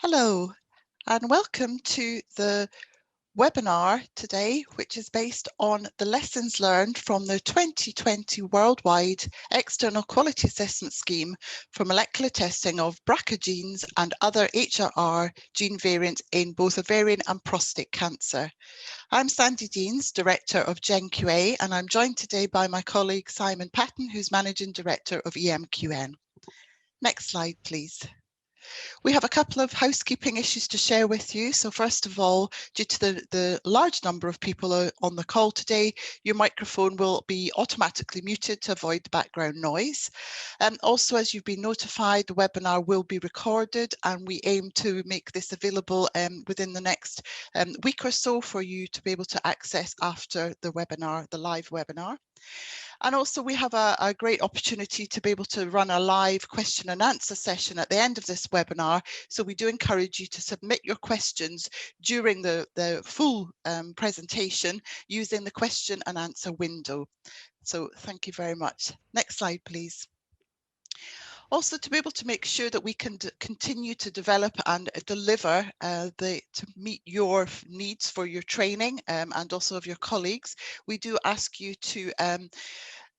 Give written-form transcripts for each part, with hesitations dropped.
Hello and welcome to the webinar today, which is based on the lessons learned from the 2020 Worldwide External Quality Assessment Scheme for molecular testing of BRCA genes and other HRR gene variants in both ovarian and prostate cancer. I'm Sandi, Director of GenQA, and I'm joined today by my colleague Simon Patton, who's Managing Director of EMQN. Next slide, please. We have a couple of housekeeping issues to share with you. So first of all, due to the large number of people on the call today, your microphone will be automatically muted to avoid the background noise. Also, as you've been notified, the webinar will be recorded and we aim to make this available within the next week or so for you to be able to access after the webinar, the live webinar. And also we have a great opportunity to be able to run a live question and answer session at the end of this webinar. So we do encourage you to submit your questions during the full presentation using the question and answer window. So thank you very much. Next slide, please. Also, to be able to make sure that we can continue to develop and deliver to meet your needs for your training and also of your colleagues, we do ask you to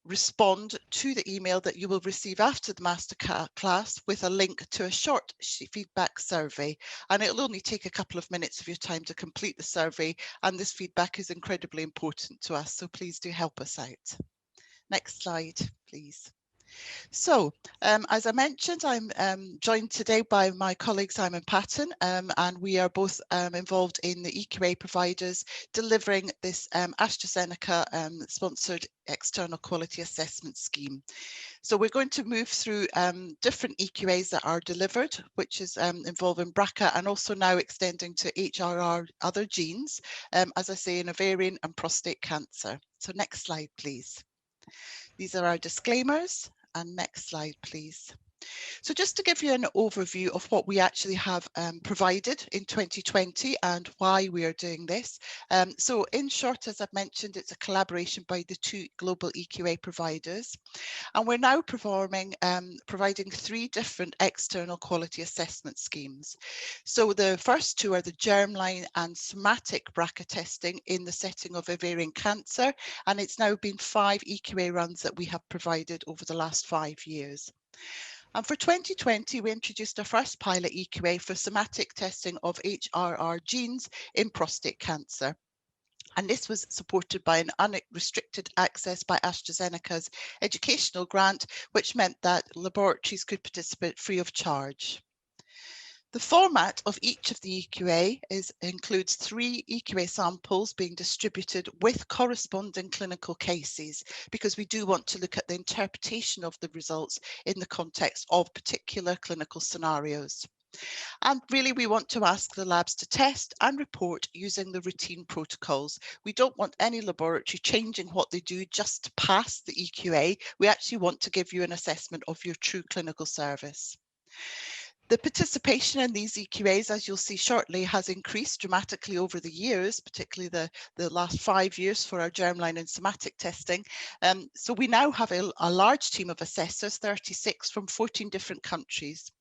respond to the email that you will receive after the masterclass with a link to a short feedback survey. And it'll only take a couple of minutes of your time to complete the survey. And this feedback is incredibly important to us. So please do help us out. Next slide, please. So, as I mentioned, I'm joined today by my colleague Simon Patton, and we are both involved in the EQA providers delivering this AstraZeneca sponsored external quality assessment scheme. So we're going to move through different EQAs that are delivered, which is involving BRCA and also now extending to HRR other genes, as I say, in ovarian and prostate cancer. So next slide, please. These are our disclaimers. And next slide, please. So just to give you an overview of what we actually have provided in 2020 and why we are doing this. So in short, as I've mentioned, it's a collaboration by the two global EQA providers. And we're now providing 3 different external quality assessment schemes. So the first 2 are the Germline and Somatic BRCA testing in the setting of ovarian cancer. And it's now been 5 EQA runs that we have provided over the last 5 years. And for 2020, we introduced our first pilot EQA for somatic testing of HRR genes in prostate cancer. And this was supported by an unrestricted access by AstraZeneca's educational grant, which meant that laboratories could participate free of charge. The format of each of the EQA includes 3 EQA samples being distributed with corresponding clinical cases, because we do want to look at the interpretation of the results in the context of particular clinical scenarios. And really, we want to ask the labs to test and report using the routine protocols. We don't want any laboratory changing what they do just to pass the EQA. We actually want to give you an assessment of your true clinical service. The participation in these EQAs, as you'll see shortly, has increased dramatically over the years, particularly the last 5 years for our germline and somatic testing. So we now have a large team of assessors, 36 from 14 different countries.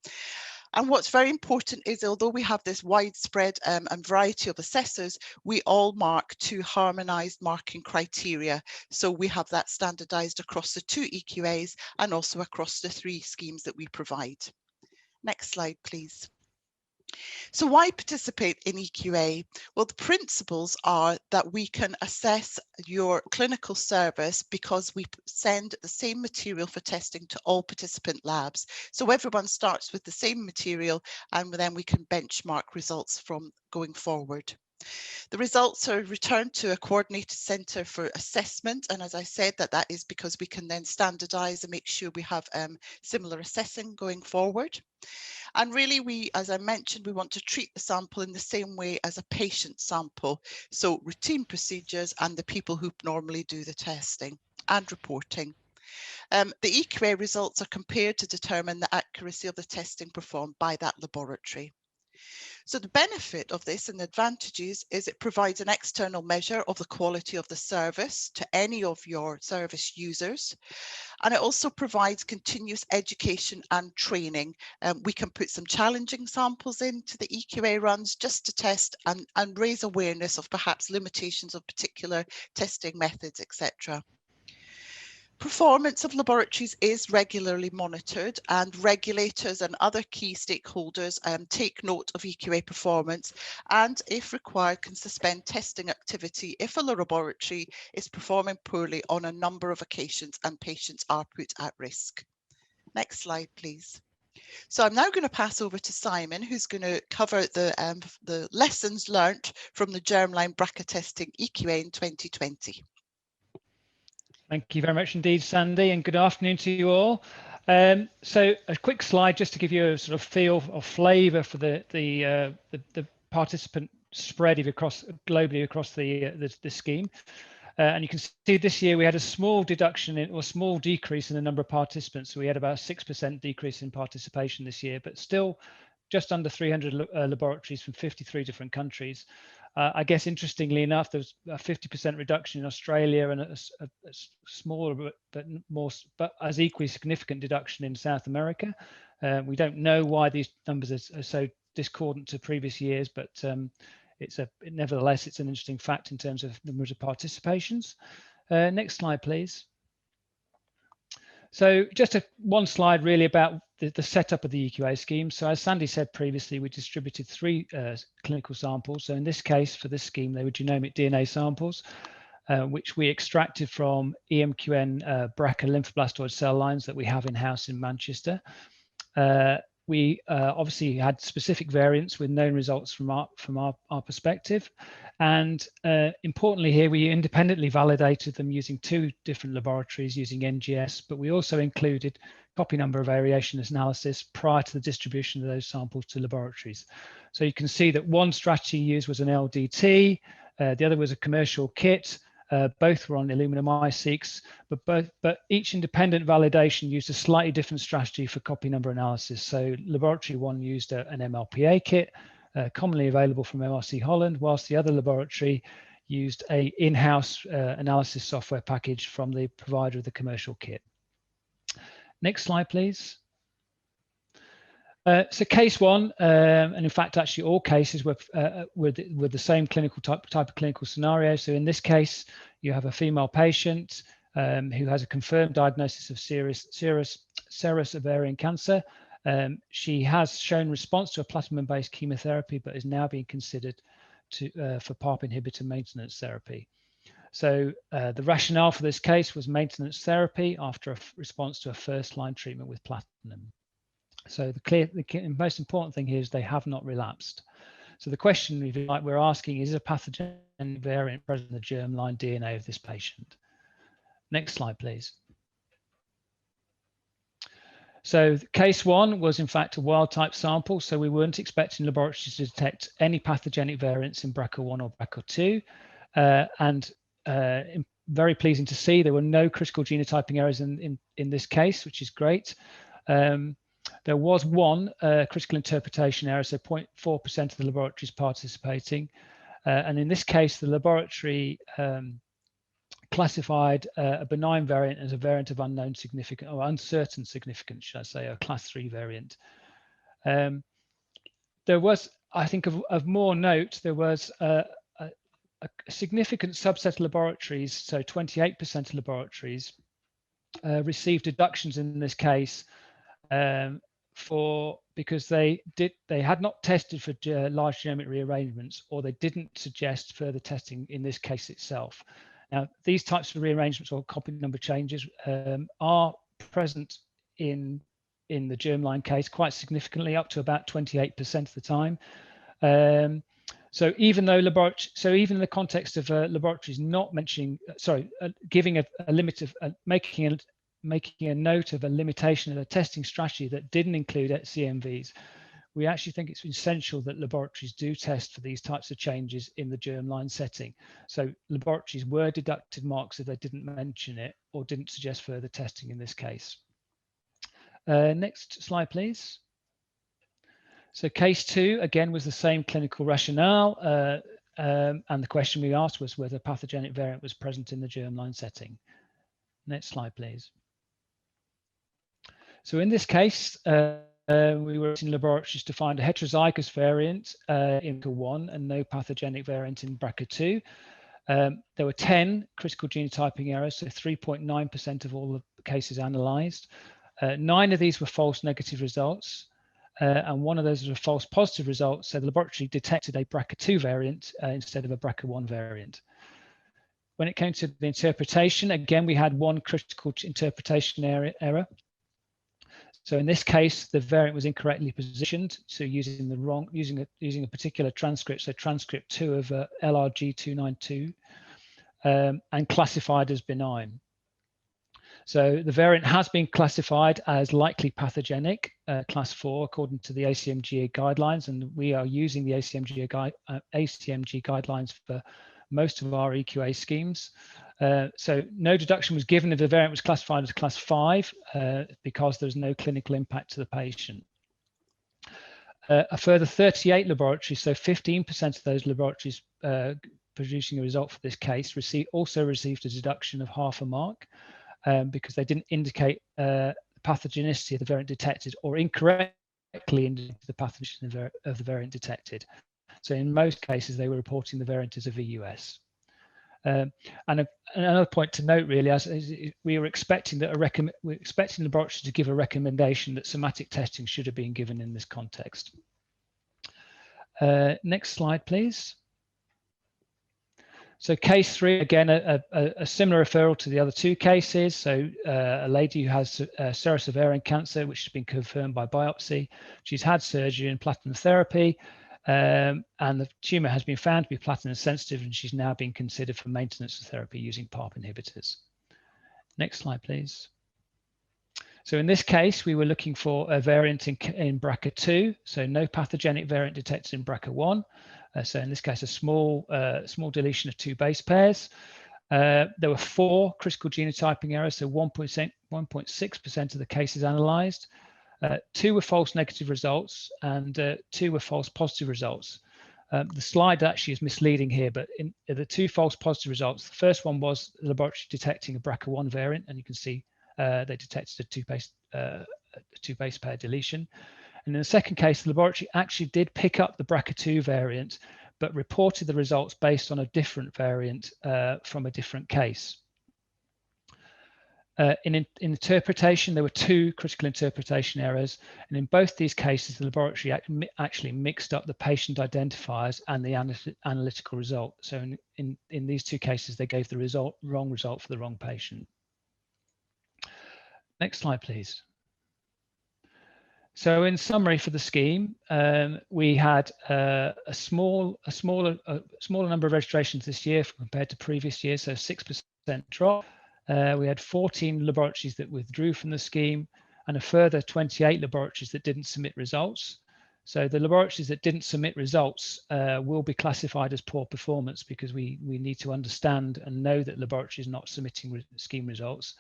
And what's very important is, although we have this widespread and variety of assessors, we all mark to harmonized marking criteria. So we have that standardized across the 2 EQAs and also across the 3 schemes that we provide. Next slide, please. So why participate in EQA? Well, the principles are that we can assess your clinical service because we send the same material for testing to all participant labs. So everyone starts with the same material and then we can benchmark results from going forward. The results are returned to a coordinated centre for assessment. And as I said, that is because we can then standardise and make sure we have similar assessing going forward. And really, as I mentioned, we want to treat the sample in the same way as a patient sample. So routine procedures and the people who normally do the testing and reporting. The EQA results are compared to determine the accuracy of the testing performed by that laboratory. So the benefit of this and the advantages is it provides an external measure of the quality of the service to any of your service users. And it also provides continuous education and training. We can put some challenging samples into the EQA runs just to test and raise awareness of perhaps limitations of particular testing methods, etc. Performance of laboratories is regularly monitored, and regulators and other key stakeholders take note of EQA performance, and if required can suspend testing activity if a laboratory is performing poorly on a number of occasions and patients are put at risk. Next slide, please. So I'm now going to pass over to Simon, who's going to cover the lessons learnt from the Germline BRCA testing EQA in 2020. Thank you very much indeed, Sandy, and good afternoon to you all. So a quick slide just to give you a sort of feel or flavour for the participant spread globally across the scheme. And you can see this year we had a small small decrease in the number of participants. So we had about 6% decrease in participation this year, but still just under 300 laboratories from 53 different countries. I guess interestingly enough, there was a 50% reduction in Australia and a smaller but as equally significant reduction in South America. We don't know why these numbers are so discordant to previous years, but nevertheless, it's an interesting fact in terms of numbers of participations. Next slide, please. So just one slide really about the setup of the EQA scheme. So as Sandy said previously, we distributed 3 clinical samples. So in this case, for this scheme, they were genomic DNA samples, which we extracted from EMQN BRCA lymphoblastoid cell lines that we have in-house in Manchester. We obviously had specific variants with known results from our perspective. And importantly here, we independently validated them using 2 different laboratories using NGS, but we also included copy number variation analysis prior to the distribution of those samples to laboratories. So you can see that one strategy used was an LDT, the other was a commercial kit. Both were on Illumina MiSeqs, but each independent validation used a slightly different strategy for copy number analysis. So laboratory 1 used an MLPA kit, commonly available from MRC Holland, whilst the other laboratory used a in-house analysis software package from the provider of the commercial kit. Next slide, please. So case 1, and in fact, actually all cases were the same clinical type of clinical scenario. So in this case, you have a female patient who has a confirmed diagnosis of serous ovarian cancer. She has shown response to a platinum-based chemotherapy, but is now being considered for PARP inhibitor maintenance therapy. So the rationale for this case was maintenance therapy after a response to a first-line treatment with platinum. So the most important thing here is they have not relapsed. So the question we're asking is a pathogenic variant present in the germline DNA of this patient. Next slide, please. So case 1 was in fact a wild type sample. So we weren't expecting laboratories to detect any pathogenic variants in BRCA1 or BRCA2. Very pleasing to see there were no critical genotyping errors in this case, which is great. There was one critical interpretation error, so 0.4% of the laboratories participating. And in this case, the laboratory classified a benign variant as a variant of unknown significance, or uncertain significance, should I say, a class 3 variant. There was, I think, of more note, there was a significant subset of laboratories, so 28% of laboratories received deductions in this case because they had not tested for large genomic rearrangements, or they didn't suggest further testing in this case itself. Now, these types of rearrangements or copy number changes are present in the germline case quite significantly, up to about 28% of the time. So even though even in the context of laboratories not mentioning, giving a limit of making a note of a limitation of a testing strategy that didn't include CMVs, we actually think it's essential that laboratories do test for these types of changes in the germline setting. So laboratories were deducted marks if they didn't mention it or didn't suggest further testing in this case. Next slide, please. So case 2, again, was the same clinical rationale. And the question we asked was whether a pathogenic variant was present in the germline setting. Next slide, please. So in this case, we were in laboratories to find a heterozygous variant in BRCA1 and no pathogenic variant in BRCA2. There were 10 critical genotyping errors, so 3.9% of all the cases analysed. 9 of these were false negative results, and one of those was a false positive result, so the laboratory detected a BRCA2 variant instead of a BRCA1 variant. When it came to the interpretation, again, we had one critical interpretation error. So in this case, the variant was incorrectly positioned, so using a particular transcript, so transcript 2 of LRG292, and classified as benign. So the variant has been classified as likely pathogenic, class 4, according to the ACMG guidelines, and we are using the ACMG guidelines for most of our EQA schemes. So no deduction was given if the variant was classified as class 5 because there's no clinical impact to the patient. A further 38 laboratories, so 15% of those laboratories producing a result for this case, also received a deduction of half a mark because they didn't indicate pathogenicity of the variant detected or incorrectly indicated the pathogenicity of the variant detected. So in most cases, they were reporting the variant as a VUS. And another point to note, really, as we were expecting that laboratories to give a recommendation that somatic testing should have been given in this context. Next slide, please. So case 3, again, a similar referral to the other 2 cases. So a lady who has serous ovarian cancer, which has been confirmed by biopsy. She's had surgery and platinum therapy. And the tumour has been found to be platinum sensitive, and she's now being considered for maintenance of therapy using PARP inhibitors. Next slide, please. So in this case, we were looking for a variant in BRCA2, so no pathogenic variant detected in BRCA1. So in this case, a small deletion of 2 base pairs. There were 4 critical genotyping errors, so 1.6% of the cases analysed. 2 were false negative results and 2 were false positive results. The slide actually is misleading here, but in the 2 false positive results, the first one was the laboratory detecting a BRCA1 variant, and you can see they detected a 2 base pair deletion. And in the second case, the laboratory actually did pick up the BRCA2 variant, but reported the results based on a different variant from a different case. In interpretation, there were 2 critical interpretation errors, and in both these cases, the laboratory actually mixed up the patient identifiers and the analytical result. So in these 2 cases, they gave the wrong result for the wrong patient. Next slide, please. So in summary for the scheme, we had a smaller number of registrations this year compared to previous years, so 6% drop. We had 14 laboratories that withdrew from the scheme and a further 28 laboratories that didn't submit results. So the laboratories that didn't submit results will be classified as poor performance because we need to understand and know that laboratories are not submitting scheme results,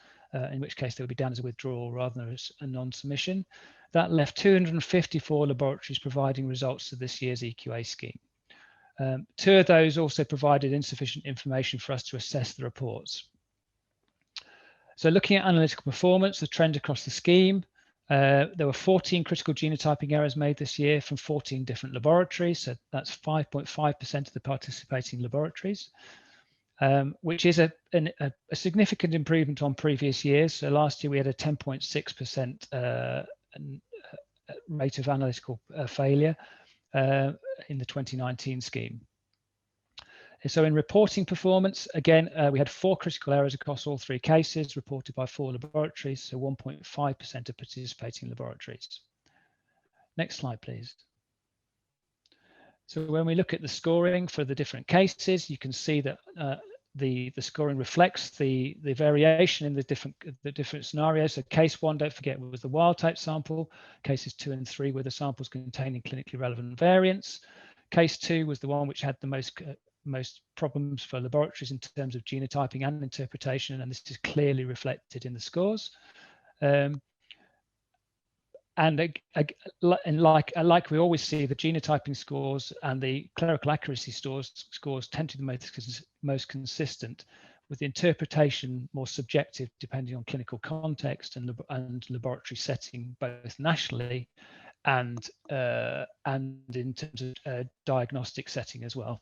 in which case they would be down as a withdrawal rather than as a non-submission. That left 254 laboratories providing results to this year's EQA scheme. 2 of those also provided insufficient information for us to assess the reports. So looking at analytical performance, the trend across the scheme, there were 14 critical genotyping errors made this year from 14 different laboratories. So that's 5.5% of the participating laboratories, which is a significant improvement on previous years. So last year we had a 10.6% rate of analytical failure in the 2019 scheme. So in reporting performance, again, we had 4 critical errors across all 3 cases reported by 4 laboratories, so 1.5% of participating laboratories. Next slide, please. So when we look at the scoring for the different cases, you can see that the scoring reflects the variation in the different scenarios. So case 1, don't forget, was the wild type sample. Cases 2 and 3 were the samples containing clinically relevant variants. Case 2 was the one which had the most problems for laboratories in terms of genotyping and interpretation, and this is clearly reflected in the scores. And like we always see, the genotyping scores and the clerical accuracy scores tend to be the most consistent, with the interpretation more subjective depending on clinical context and laboratory setting, both nationally and in terms of diagnostic setting as well.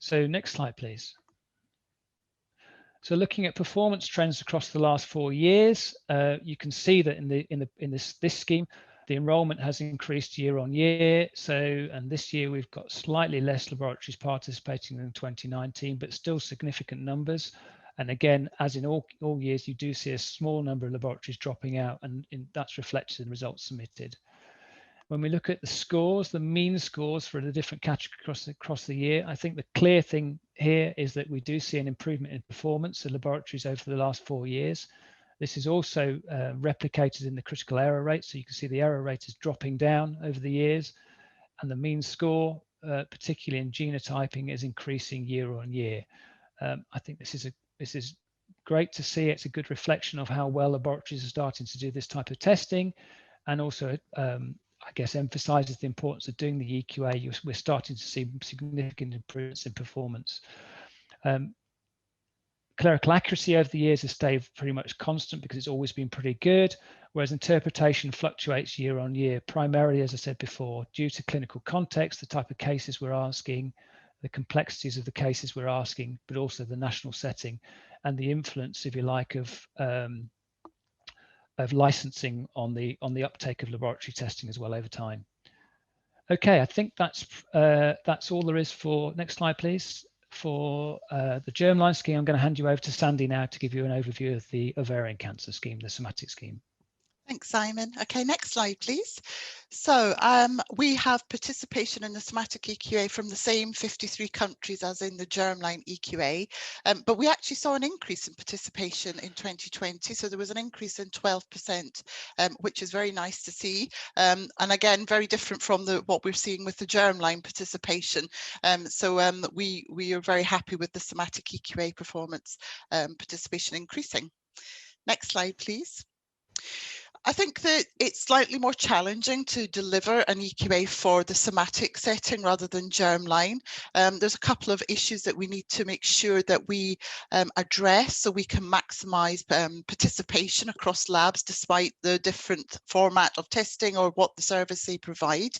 So next slide, please. So looking at performance trends across the last 4 years, you can see that in this scheme, the enrolment has increased year on year. So, and this year we've got slightly less laboratories participating than 2019, but still significant numbers. And again, as in all years, you do see a small number of laboratories dropping out, and that's reflected in the results submitted. When we look at the scores, the mean scores for the different categories across the year, I think the clear thing here is that we do see an improvement in performance of laboratories over the last 4 years. This is also replicated in the critical error rate. So you can see the error rate is dropping down over the years, and the mean score, particularly in genotyping, is increasing year on year. I think this is great to see. It's a good reflection of how well laboratories are starting to do this type of testing, and also I guess emphasizes the importance of doing the EQA. We're starting to see significant improvements in performance. Clerical accuracy over the years has stayed pretty much constant because it's always been pretty good, whereas interpretation fluctuates year on year, primarily, as I said before, due to clinical context, the type of cases we're asking, the complexities of the cases we're asking, but also the national setting and the influence, if you like, of licensing on the uptake of laboratory testing as well over time. Okay, I think that's all there is for, next slide please, for the Germline scheme. I'm going to hand you over to Sandi now to give you an overview of the ovarian cancer scheme, the Somatic scheme. Thanks, Simon. Okay, next slide, please. So we have participation in the Somatic EQA from the same 53 countries as in the Germline EQA, but we actually saw an increase in participation in 2020. So there was an increase in 12%, which is very nice to see. And again, very different from what we're seeing with the Germline participation. We are very happy with the Somatic EQA performance participation increasing. Next slide, please. I think that it's slightly more challenging to deliver an EQA for the somatic setting rather than germline. There's a couple of issues that we need to make sure that we address so we can maximise participation across labs despite the different format of testing or what the service they provide.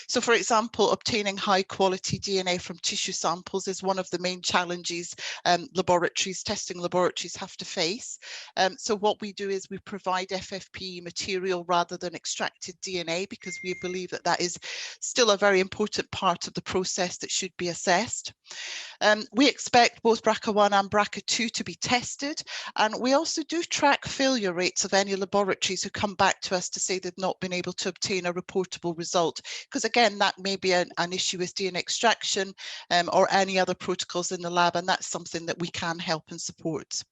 So for example, obtaining high quality DNA from tissue samples is one of the main challenges testing laboratories have to face. So what we do is we provide FFPE material rather than extracted DNA because we believe that that is still a very important part of the process that should be assessed. We expect both BRCA1 and BRCA2 to be tested, and we also do track failure rates of any laboratories who come back to us to say they've not been able to obtain a reportable result, because again that may be an issue with DNA extraction or any other protocols in the lab, and that's something that we can help and support.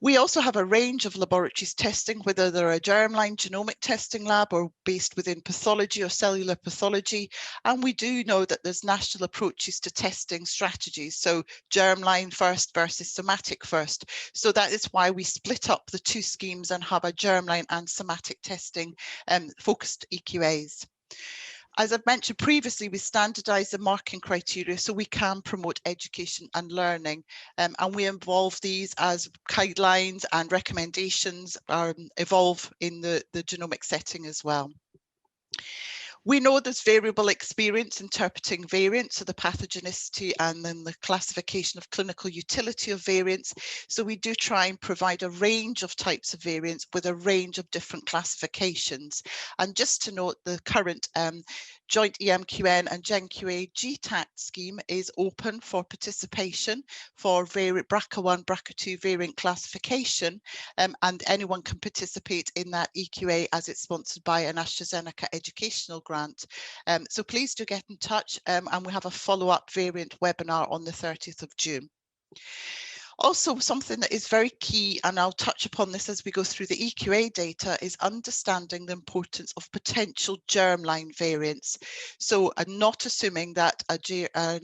We also have a range of laboratories testing, whether they're a germline genomic testing lab or based within pathology or cellular pathology. And we do know that there's national approaches to testing strategies. So germline first versus somatic first. So that is why we split up the two schemes and have a germline and somatic testing focused EQAs. As I've mentioned previously, we standardise the marking criteria so we can promote education and learning, and we involve these as guidelines and recommendations evolve in the genomic setting as well. We know there's variable experience interpreting variants, so the pathogenicity and then the classification of clinical utility of variants. So we do try and provide a range of types of variants with a range of different classifications. And just to note, the current joint EMQN and GenQA GTAC scheme is open for participation for BRCA1, BRCA2 variant classification, and anyone can participate in that EQA as it's sponsored by an AstraZeneca educational grant. So please do get in touch, and we have a follow-up variant webinar on the 30th of June. Also, something that is very key, and I'll touch upon this as we go through the EQA data, is understanding the importance of potential germline variants. So I'm not assuming that a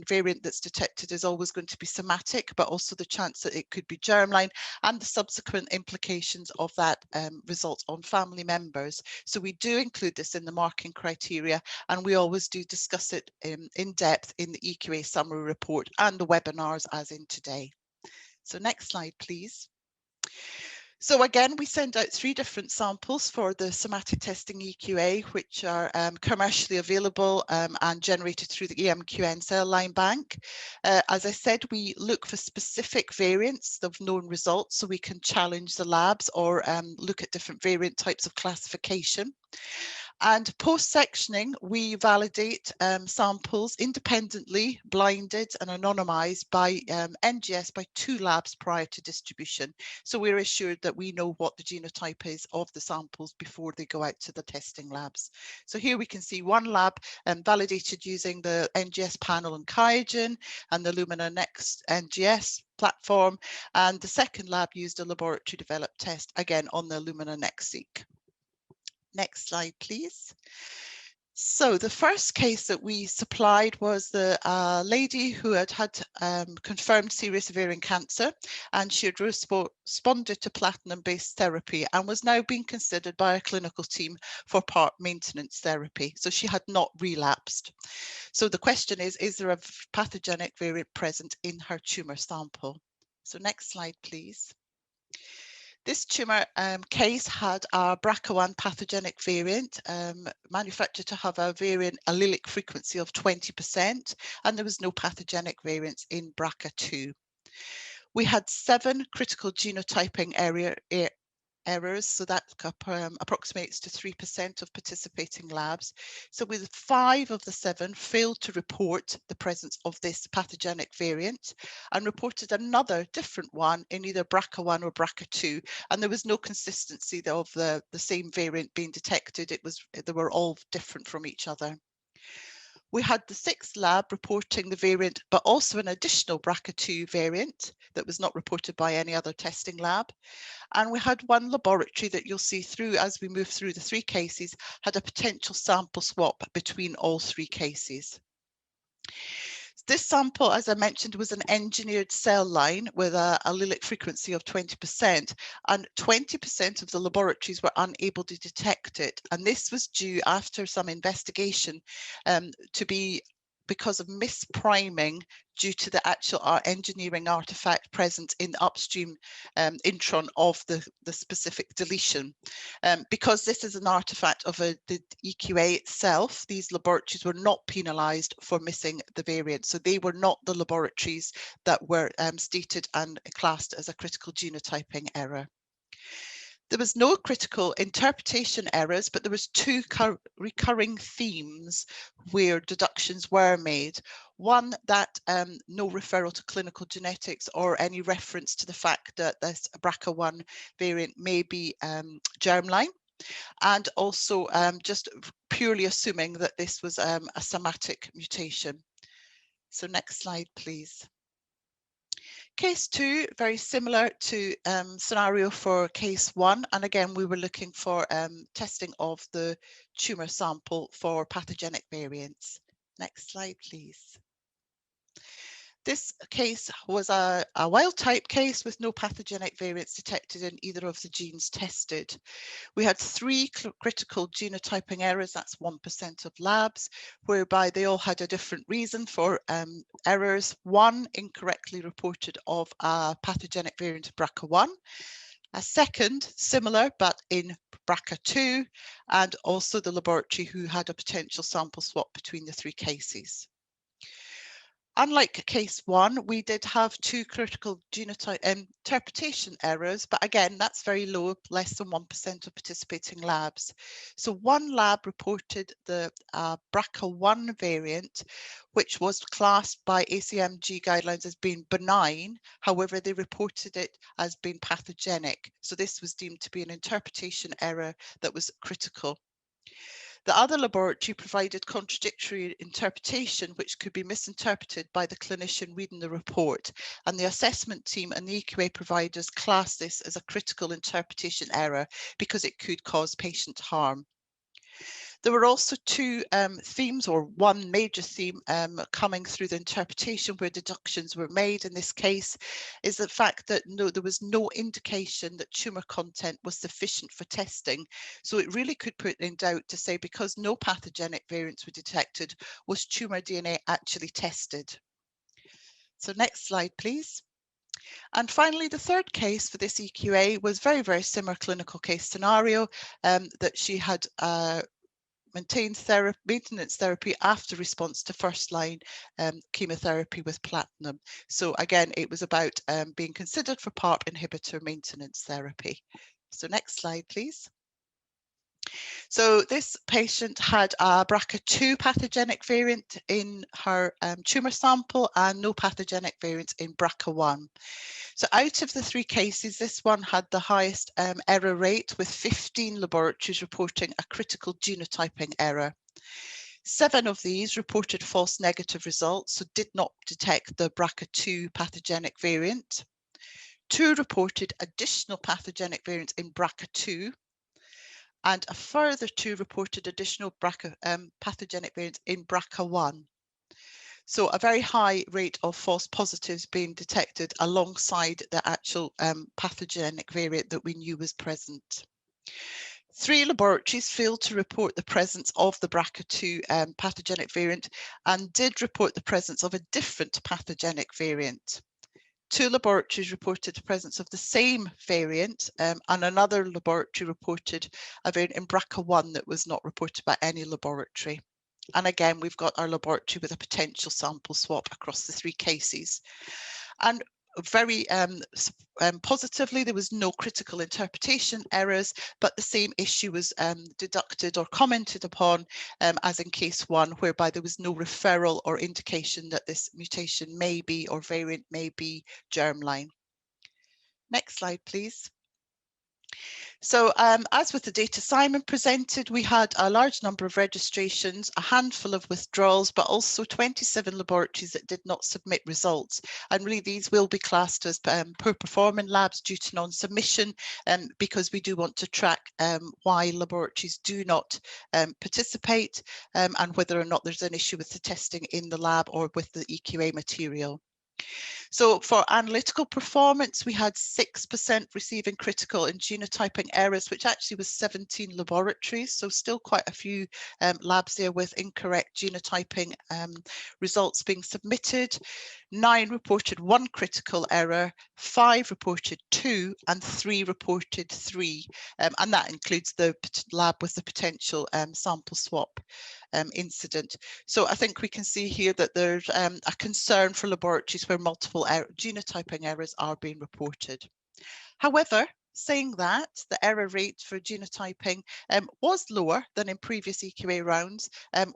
variant that's detected is always going to be somatic, but also the chance that it could be germline and the subsequent implications of that result on family members. So we do include this in the marking criteria, and we always do discuss it in depth in the EQA summary report and the webinars as in today. So next slide, please. So again, we send out 3 different samples for the somatic testing EQA, which are commercially available and generated through the EMQN cell line bank. As I said, we look for specific variants of known results so we can challenge the labs or look at different variant types of classification. And post-sectioning, we validate samples independently, blinded and anonymized by NGS by 2 labs prior to distribution. So we're assured that we know what the genotype is of the samples before they go out to the testing labs. So here we can see 1 lab validated using the NGS panel and QIAGEN and the Illumina Next NGS platform, and the second lab used a laboratory developed test, again on the Illumina NextSeq. Next slide, please. So the first case that we supplied was the lady who had confirmed serious ovarian cancer, and she had responded to platinum-based therapy and was now being considered by a clinical team for PARP maintenance therapy. So she had not relapsed. So the question is there a pathogenic variant present in her tumour sample? So next slide, please. This tumour case had a BRCA1 pathogenic variant, manufactured to have a variant allelic frequency of 20%, and there was no pathogenic variants in BRCA2. We had 7 critical genotyping errors, so that approximates to 3% of participating labs. So with 5 of the 7 failed to report the presence of this pathogenic variant and reported another different one in either BRCA1 or BRCA2, and there was no consistency of the same variant being detected. They were all different from each other. We had the 6th lab reporting the variant, but also an additional BRCA2 variant that was not reported by any other testing lab. And we had 1 laboratory that you'll see through as we move through the 3 cases, had a potential sample swap between all 3 cases. This sample, as I mentioned, was an engineered cell line with an allelic frequency of 20%, and 20% of the laboratories were unable to detect it. And this was due, after some investigation, to be because of mispriming due to the actual engineering artifact present in the upstream intron of the specific deletion. Because this is an artifact of the EQA itself, these laboratories were not penalised for missing the variant. So they were not the laboratories that were stated and classed as a critical genotyping error. There was no critical interpretation errors, but there was 2 recurring themes where deductions were made. One, that no referral to clinical genetics or any reference to the fact that this BRCA1 variant may be germline, and also just purely assuming that this was a somatic mutation. So next slide, please. Case 2, very similar to scenario for case 1. And again, we were looking for testing of the tumour sample for pathogenic variants. Next slide, please. This case was a wild type case with no pathogenic variants detected in either of the genes tested. We had 3 critical genotyping errors, that's 1% of labs, whereby they all had a different reason for errors. 1 incorrectly reported of a pathogenic variant of BRCA1, a second similar but in BRCA2, and also the laboratory who had a potential sample swap between the 3 cases. Unlike case 1, we did have 2 critical genotype interpretation errors, but again, that's very low, less than 1% of participating labs. So 1 lab reported the BRCA1 variant, which was classed by ACMG guidelines as being benign. However, they reported it as being pathogenic. So this was deemed to be an interpretation error that was critical. The other laboratory provided contradictory interpretation, which could be misinterpreted by the clinician reading the report, and the assessment team and the EQA providers classed this as a critical interpretation error because it could cause patient harm. There were also two themes, or one major theme coming through the interpretation where deductions were made in this case, is the fact that there was no indication that tumour content was sufficient for testing. So it really could put in doubt to say, because no pathogenic variants were detected, was tumour DNA actually tested? So next slide, please. And finally, the third case for this EQA was very, very similar clinical case scenario, that she had maintenance therapy after response to first-line chemotherapy with platinum. So again, it was about being considered for PARP inhibitor maintenance therapy. So next slide, please. So this patient had a BRCA2 pathogenic variant in her tumour sample and no pathogenic variants in BRCA1. So out of the three cases, this one had the highest error rate, with 15 laboratories reporting a critical genotyping error. 7 of these reported false negative results, so did not detect the BRCA2 pathogenic variant. 2 reported additional pathogenic variants in BRCA2, and a further 2 reported additional pathogenic variants in BRCA1. So a very high rate of false positives being detected alongside the actual pathogenic variant that we knew was present. 3 laboratories failed to report the presence of the BRCA2 pathogenic variant and did report the presence of a different pathogenic variant. 2 laboratories reported the presence of the same variant, and another laboratory reported a variant in BRCA1 that was not reported by any laboratory. And again, we've got our laboratory with a potential sample swap across the 3 cases. And very positively, there was no critical interpretation errors, but the same issue was deducted or commented upon as in case 1, whereby there was no referral or indication that this mutation may be, or variant may be, germline. Next slide, please. So as with the data Simon presented, we had a large number of registrations, a handful of withdrawals, but also 27 laboratories that did not submit results. And really these will be classed as poor performing labs due to non-submission, because we do want to track why laboratories do not participate, and whether or not there's an issue with the testing in the lab or with the EQA material. So for analytical performance, we had 6% receiving critical and genotyping errors, which actually was 17 laboratories. So still quite a few labs there with incorrect genotyping results being submitted. 9 reported 1 critical error, 5 reported 2, and 3 reported 3. And that includes the lab with the potential sample swap incident. So I think we can see here that there's a concern for laboratories where multiple genotyping errors are being reported. However, saying that, the error rate for genotyping was lower than in previous EQA rounds,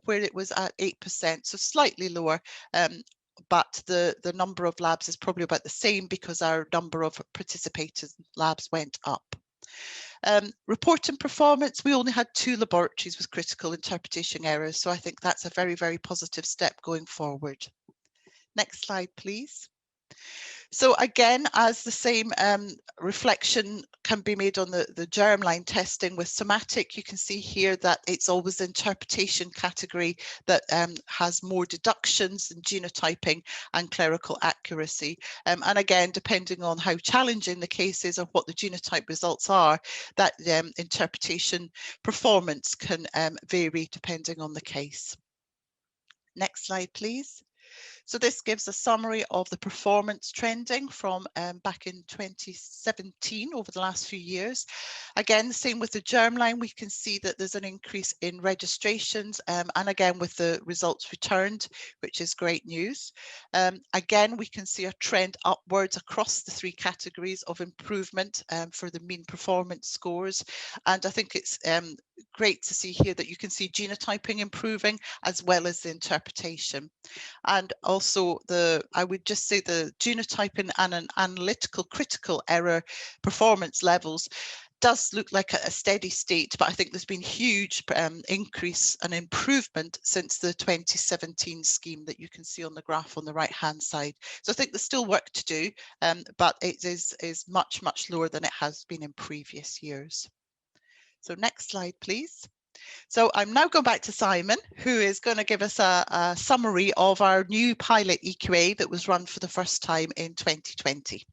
where it was at 8%, so slightly lower. But the number of labs is probably about the same because our number of participating labs went up. Reporting performance, we only had 2 laboratories with critical interpretation errors, so I think that's a very, very positive step going forward. Next slide, please. So again, as the same reflection can be made on the germline testing with Somatic, you can see here that it's always the interpretation category that has more deductions than genotyping and clerical accuracy. And again, depending on how challenging the case is or what the genotype results are, that interpretation performance can vary depending on the case. Next slide, please. So this gives a summary of the performance trending from back in 2017 over the last few years. Again, the same with the germline, we can see that there's an increase in registrations, and again with the results returned, which is great news. Again, we can see a trend upwards across the 3 categories of improvement for the mean performance scores. And I think it's great to see here that you can see genotyping improving as well as the interpretation. And also I would just say the genotyping and an analytical critical error performance levels does look like a steady state, but I think there's been huge increase and improvement since the 2017 scheme that you can see on the graph on the right hand side. So I think there's still work to do, but it is much, much lower than it has been in previous years. So next slide, please. So I'm now going back to Simon, who is going to give us a summary of our new pilot EQA that was run for the first time in 2020.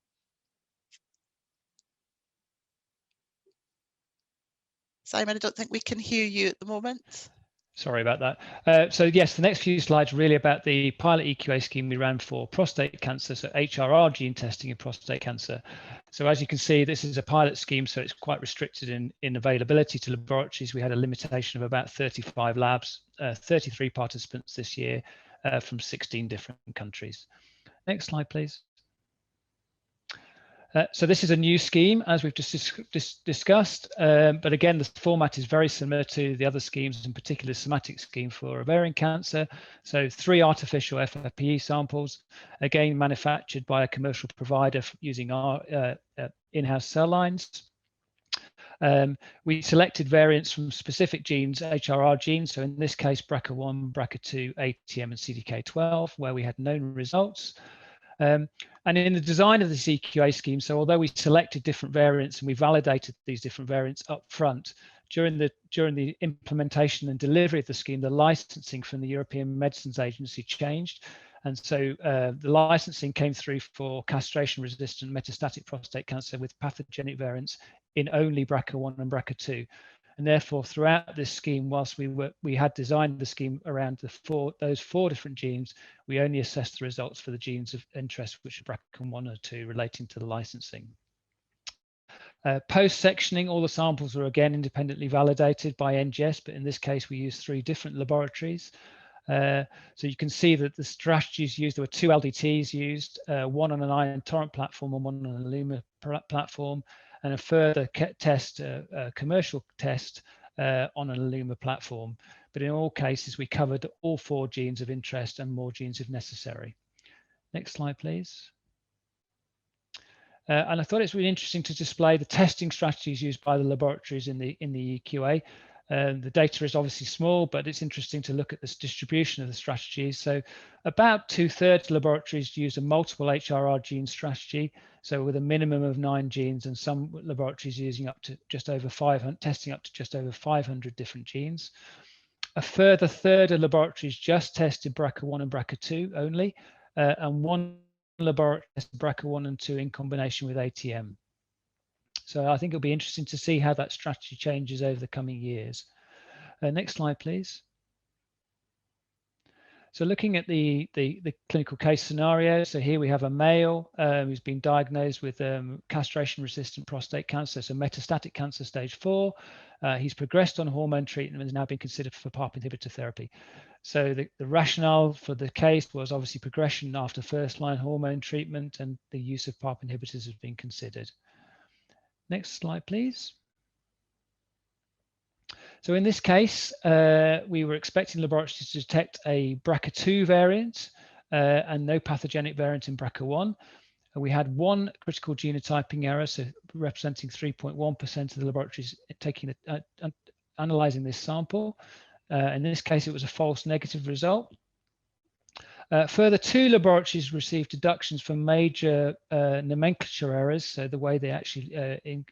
Simon, I don't think we can hear you at the moment. Sorry about that. So yes, the next few slides are really about the pilot EQA scheme we ran for prostate cancer, so HRR gene testing in prostate cancer. So as you can see, this is a pilot scheme, so it's quite restricted in availability to laboratories. We had a limitation of about 35 labs, 33 participants this year from 16 different countries. Next slide, please. So this is a new scheme, as we've just discussed, but again, the format is very similar to the other schemes, in particular the Somatic scheme for ovarian cancer. So 3 artificial FFPE samples, again manufactured by a commercial provider using our in-house cell lines. We selected variants from specific genes, HRR genes, so in this case BRCA1, BRCA2, ATM and CDK12, where we had known results. And in the design of this EQA scheme, so although we selected different variants and we validated these different variants up front, during the implementation and delivery of the scheme, the licensing from the European Medicines Agency changed. And so the licensing came through for castration-resistant metastatic prostate cancer with pathogenic variants in only BRCA1 and BRCA2. And therefore, throughout this scheme, whilst we had designed the scheme around those four different genes, we only assessed the results for the genes of interest, which are BRCA1 or 2 relating to the licensing. Post-sectioning, all the samples were again independently validated by NGS, but in this case, we used 3 different laboratories. So you can see that the strategies used, there were 2 LDTs used, one on an ion torrent platform and one on an Illuma platform, and a further test, commercial test on an Illuma platform. But in all cases, we covered all 4 genes of interest and more genes if necessary. Next slide, please. And I thought it's really interesting to display the testing strategies used by the laboratories in the EQA. The data is obviously small, but it's interesting to look at this distribution of the strategies. So about 2/3 laboratories use a multiple HRR gene strategy, so with a minimum of 9 genes, and some laboratories using up to just over 500, testing up to just over 500 different genes. A further 1/3 of laboratories just tested BRCA1 and BRCA2 only, and 1 laboratory tested BRCA1 and 2 in combination with ATM. So I think it'll be interesting to see how that strategy changes over the coming years. Next slide, please. So looking at the clinical case scenario, so here we have a male who's been diagnosed with castration-resistant prostate cancer, so metastatic cancer stage 4. He's progressed on hormone treatment and has now been considered for PARP inhibitor therapy. So the rationale for the case was obviously progression after first-line hormone treatment, and the use of PARP inhibitors has been considered. Next slide, please. So in this case, we were expecting laboratories to detect a BRCA2 variant and no pathogenic variant in BRCA1. We had 1 critical genotyping error, so representing 3.1% of the laboratories analyzing this sample. In this case, it was a false negative result. Further, 2 laboratories received deductions for major nomenclature errors, so the way they actually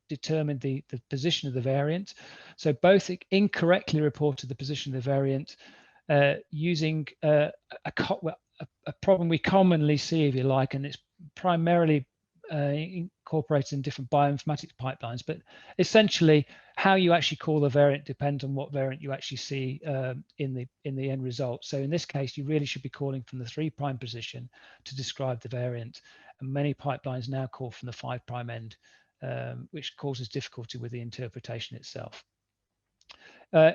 determined the position of the variant. So both incorrectly reported the position of the variant using a problem we commonly see, if you like, and it's primarily incorporated in different bioinformatics pipelines. But essentially, how you actually call the variant depends on what variant you actually see in the end result. So in this case, you really should be calling from the 3' position to describe the variant. And many pipelines now call from the 5' end, which causes difficulty with the interpretation itself.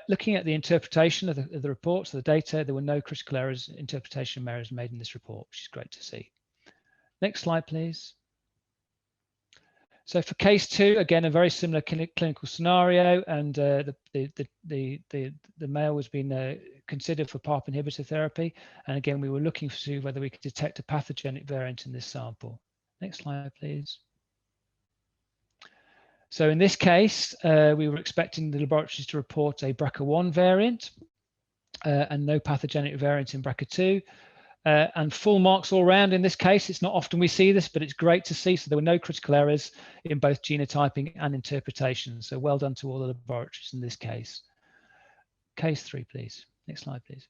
Looking at the interpretation of the reports, the data, there were no critical errors, interpretation errors made in this report, which is great to see. Next slide, please. So for case 2, again, a very similar clinical scenario, and the male was being considered for PARP inhibitor therapy. And again, we were looking to see whether we could detect a pathogenic variant in this sample. Next slide, please. So in this case, we were expecting the laboratories to report a BRCA1 variant and no pathogenic variant in BRCA2. And full marks all round in this case. It's not often we see this, but it's great to see. So there were no critical errors in both genotyping and interpretation. So well done to all the laboratories in this case. Case 3, please. Next slide, please.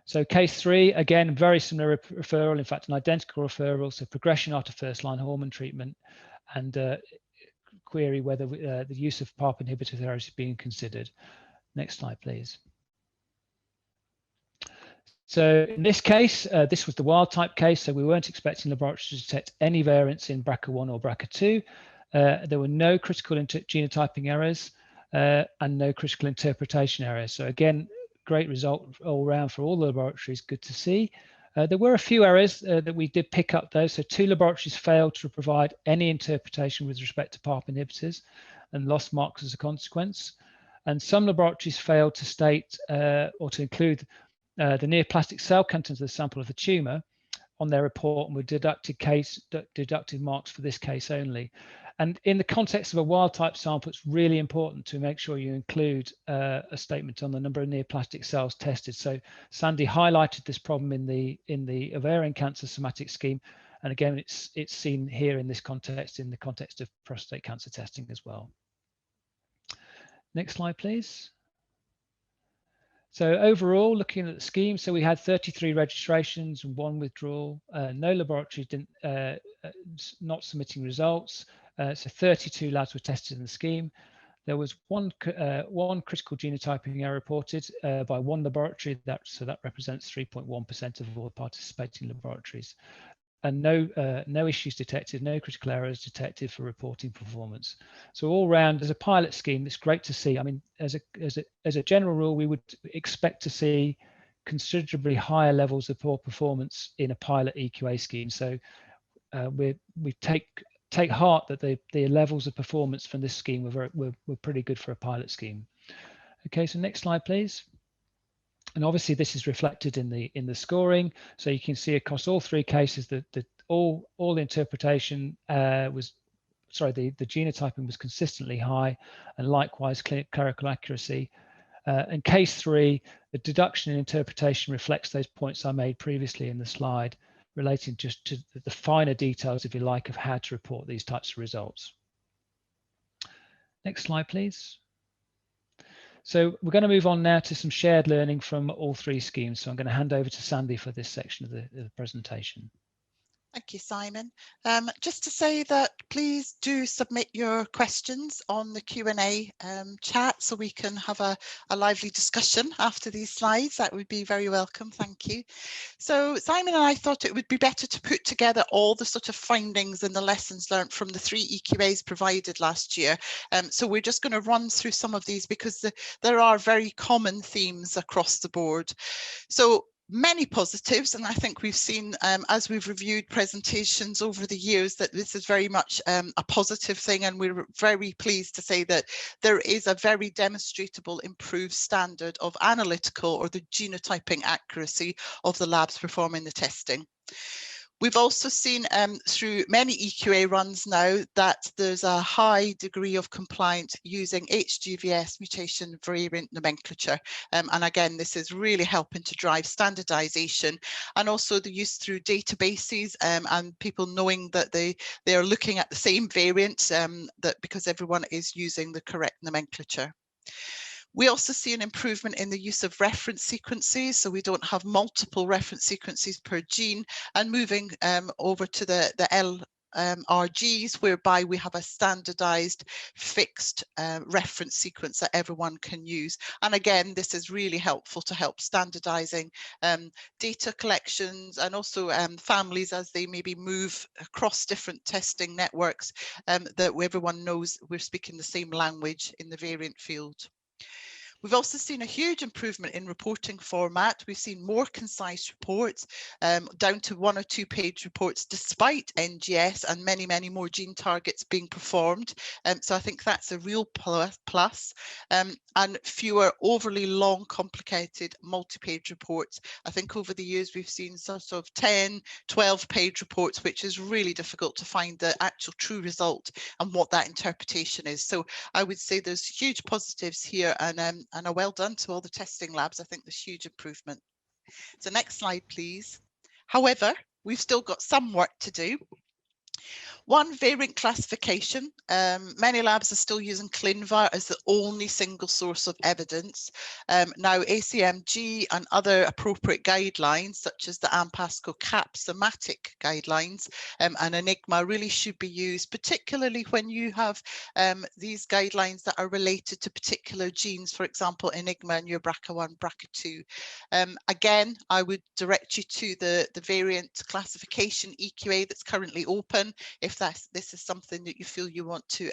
So case 3, again, very similar referral, in fact, an identical referral. So progression after first-line hormone treatment, and query whether the use of PARP inhibitor therapy is being considered. Next slide, please. So in this case, this was the wild type case, so we weren't expecting laboratories to detect any variants in BRCA1 or BRCA2. There were no critical genotyping errors and no critical interpretation errors. So again, great result all around for all the laboratories, good to see. There were a few errors that we did pick up though. So 2 laboratories failed to provide any interpretation with respect to PARP inhibitors and lost marks as a consequence. And some laboratories failed to state or to include the neoplastic cell contents of the sample of the tumour on their report, and were deducted marks for this case only. And in the context of a wild type sample, it's really important to make sure you include a statement on the number of neoplastic cells tested. So Sandi highlighted this problem in the ovarian cancer somatic scheme, and again, it's seen here in this context, in the context of prostate cancer testing as well. Next slide, please. So overall, looking at the scheme, so we had 33 registrations and 1 withdrawal. No laboratories not submitting results. So 32 labs were tested in the scheme. There was one critical genotyping error reported by 1 laboratory. So that represents 3.1% of all participating laboratories. And no issues detected, no critical errors detected for reporting performance. So all round, as a pilot scheme, it's great to see. I mean, as a general rule, we would expect to see considerably higher levels of poor performance in a pilot EQA scheme. So we take heart that the levels of performance from this scheme were pretty good for a pilot scheme. Okay, so next slide, please. And obviously this is reflected in the scoring. So you can see across all 3 cases that all the interpretation the genotyping was consistently high, and likewise clerical accuracy. In case 3, the deduction and interpretation reflects those points I made previously in the slide, relating just to the finer details, if you like, of how to report these types of results. Next slide, please. So we're going to move on now to some shared learning from all 3 schemes. So I'm going to hand over to Sandi for this section of the presentation. Thank you, Simon. Just to say that please do submit your questions on the Q&A chat so we can have a lively discussion after these slides. That would be very welcome. Thank you. So Simon and I thought it would be better to put together all the sort of findings and the lessons learned from the 3 EQAs provided last year. So we're just going to run through some of these because there are very common themes across the board. So many positives, and I think we've seen as we've reviewed presentations over the years that this is very much a positive thing, and we're very pleased to say that there is a very demonstrable improved standard of analytical or the genotyping accuracy of the labs performing the testing. We've also seen through many EQA runs now that there's a high degree of compliance using HGVS mutation variant nomenclature. And again, this is really helping to drive standardization, and also the use through databases and people knowing that they are looking at the same variants, that because everyone is using the correct nomenclature. We also see an improvement in the use of reference sequences, so we don't have multiple reference sequences per gene, and moving over to the LRGs, whereby we have a standardized fixed reference sequence that everyone can use. And again, this is really helpful to help standardizing data collections, and also families as they maybe move across different testing networks, that everyone knows we're speaking the same language in the variant field. We've also seen a huge improvement in reporting format. We've seen more concise reports, down to 1 or 2 page reports, despite NGS and many, many more gene targets being performed. So I think that's a real plus. And fewer overly long, complicated multi-page reports. I think over the years we've seen sort of 10, 12-page reports, which is really difficult to find the actual true result and what that interpretation is. So I would say there's huge positives here, and a well done to all the testing labs. I think there's huge improvement. So next slide, please. However, we've still got some work to do. One, variant classification. Many labs are still using ClinVar as the only single source of evidence. Now, ACMG and other appropriate guidelines, such as the ANPASCO CAP Somatic guidelines and Enigma, really should be used, particularly when you have these guidelines that are related to particular genes, for example, Enigma and your BRCA1, BRCA2. Again, I would direct you to the variant classification EQA that's currently open, if this is something that you feel you want to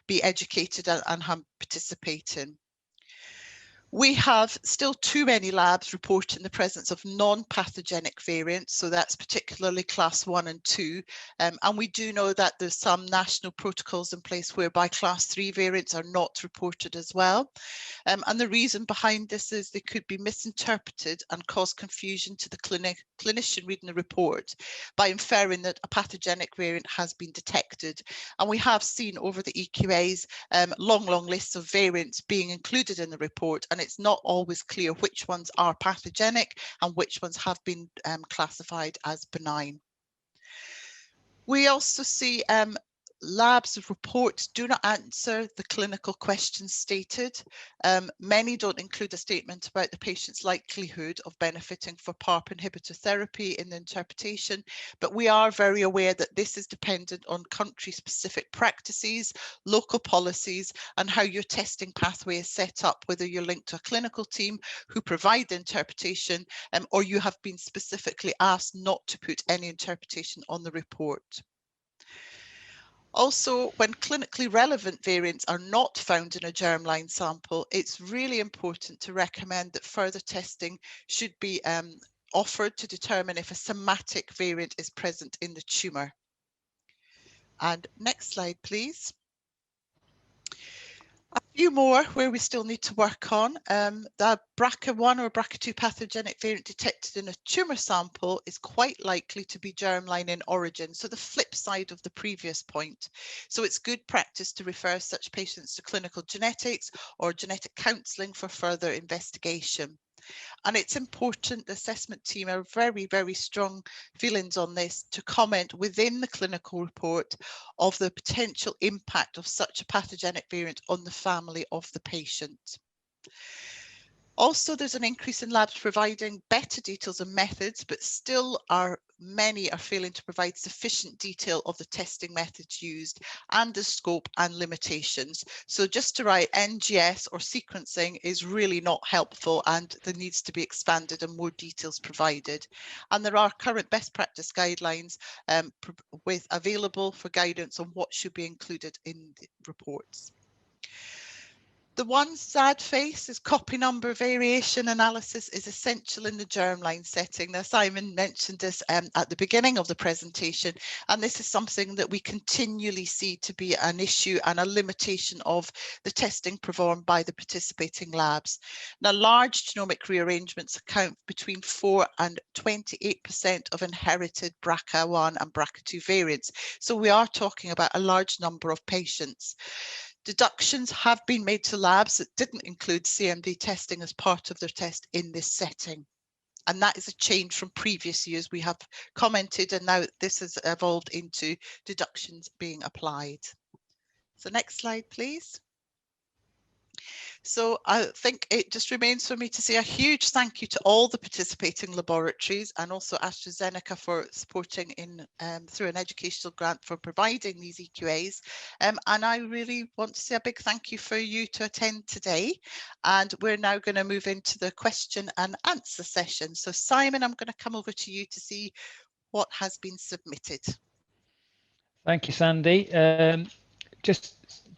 be educated and participate in. We have still too many labs reporting the presence of non-pathogenic variants, so that's particularly class 1 and 2. And we do know that there's some national protocols in place whereby class 3 variants are not reported as well. And the reason behind this is they could be misinterpreted and cause confusion to the clinician reading the report by inferring that a pathogenic variant has been detected. And we have seen over the EQAs long lists of variants being included in the report, and it's not always clear which ones are pathogenic and which ones have been classified as benign. We also see labs reports do not answer the clinical questions stated. Many don't include a statement about the patient's likelihood of benefiting for PARP inhibitor therapy in the interpretation, but we are very aware that this is dependent on country-specific practices, local policies, and how your testing pathway is set up, whether you're linked to a clinical team who provide the interpretation, or you have been specifically asked not to put any interpretation on the report. Also, when clinically relevant variants are not found in a germline sample, it's really important to recommend that further testing should be offered to determine if a somatic variant is present in the tumour. And next slide, please. A few more where we still need to work on. The BRCA1 or BRCA2 pathogenic variant detected in a tumour sample is quite likely to be germline in origin, so the flip side of the previous point. So it's good practice to refer such patients to clinical genetics or genetic counselling for further investigation. And it's important the assessment team are very strong feelings on this to comment within the clinical report of the potential impact of such a pathogenic variant on the family of the patient. Also, there's an increase in labs providing better details and methods, but still many are failing to provide sufficient detail of the testing methods used and the scope and limitations. So just to write NGS or sequencing is really not helpful, and there needs to be expanded and more details provided. And there are current best practice guidelines available for guidance on what should be included in the reports. The one sad face is copy number variation analysis is essential in the germline setting. Now, Simon mentioned this at the beginning of the presentation, and this is something that we continually see to be an issue and a limitation of the testing performed by the participating labs. Now, large genomic rearrangements account between 4 and 28% of inherited BRCA1 and BRCA2 variants. So we are talking about a large number of patients. Deductions have been made to labs that didn't include CMV testing as part of their test in this setting. And that is a change from previous years. We have commented, and now this has evolved into deductions being applied. So next slide, please. So I think it just remains for me to say a huge thank you to all the participating laboratories, and also AstraZeneca for supporting through an educational grant for providing these EQAs. And I really want to say a big thank you for you to attend today. And we're now going to move into the question and answer session. So Simon, I'm going to come over to you to see what has been submitted. Thank you, Sandi.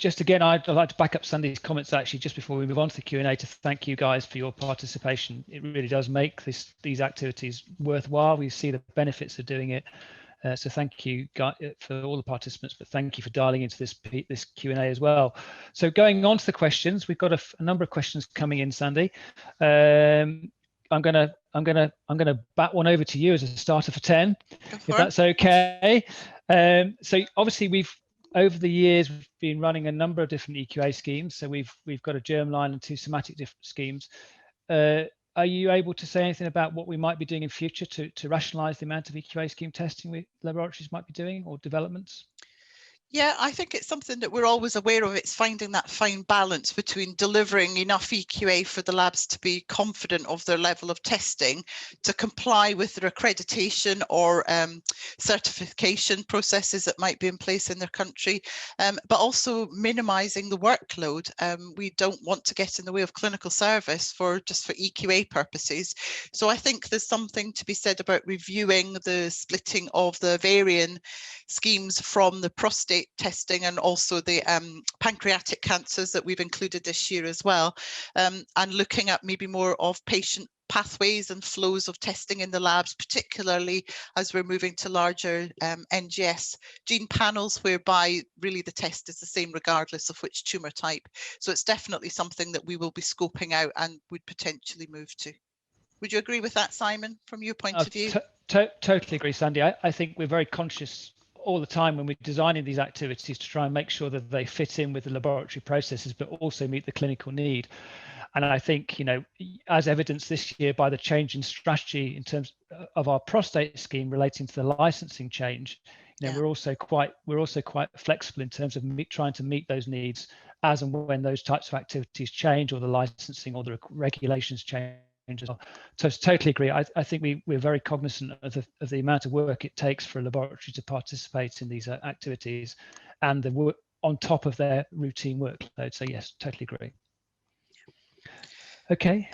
just again, I'd like to back up Sandy's comments actually just before we move on to the Q&A to thank you guys for your participation. It really does make these activities worthwhile. We see the benefits of doing it. So thank you for all the participants, but thank you for dialing into this Q&A as well. So going on to the questions, we've got a number of questions coming in, Sandi. I'm gonna bat one over to you as a starter for 10, if that's okay. So obviously over the years we've been running a number of different EQA schemes. So we've got a germline and 2 somatic different schemes. Are you able to say anything about what we might be doing in future to rationalise the amount of EQA scheme testing laboratories might be doing, or developments? Yeah, I think it's something that we're always aware of. It's finding that fine balance between delivering enough EQA for the labs to be confident of their level of testing, to comply with their accreditation or certification processes that might be in place in their country, but also minimising the workload. We don't want to get in the way of clinical service just for EQA purposes. So I think there's something to be said about reviewing the splitting of the ovarian schemes from the prostate testing, and also the pancreatic cancers that we've included this year as well, and looking at maybe more of patient pathways and flows of testing in the labs, particularly as we're moving to larger NGS gene panels, whereby really the test is the same regardless of which tumour type. So it's definitely something that we will be scoping out and would potentially move to. Would you agree with that, Simon, from your point of view? Totally agree, Sandi. I think we're very conscious all the time when we're designing these activities to try and make sure that they fit in with the laboratory processes, but also meet the clinical need. And I think, you know, as evidenced this year by the change in strategy in terms of our prostate scheme relating to the licensing change, you know, we're also quite flexible in terms of trying to meet those needs as and when those types of activities change, or the licensing or the regulations change. So I totally agree. I think we're very cognizant of the amount of work it takes for a laboratory to participate in these activities, and the work on top of their routine workload. So yes, totally agree. Okay.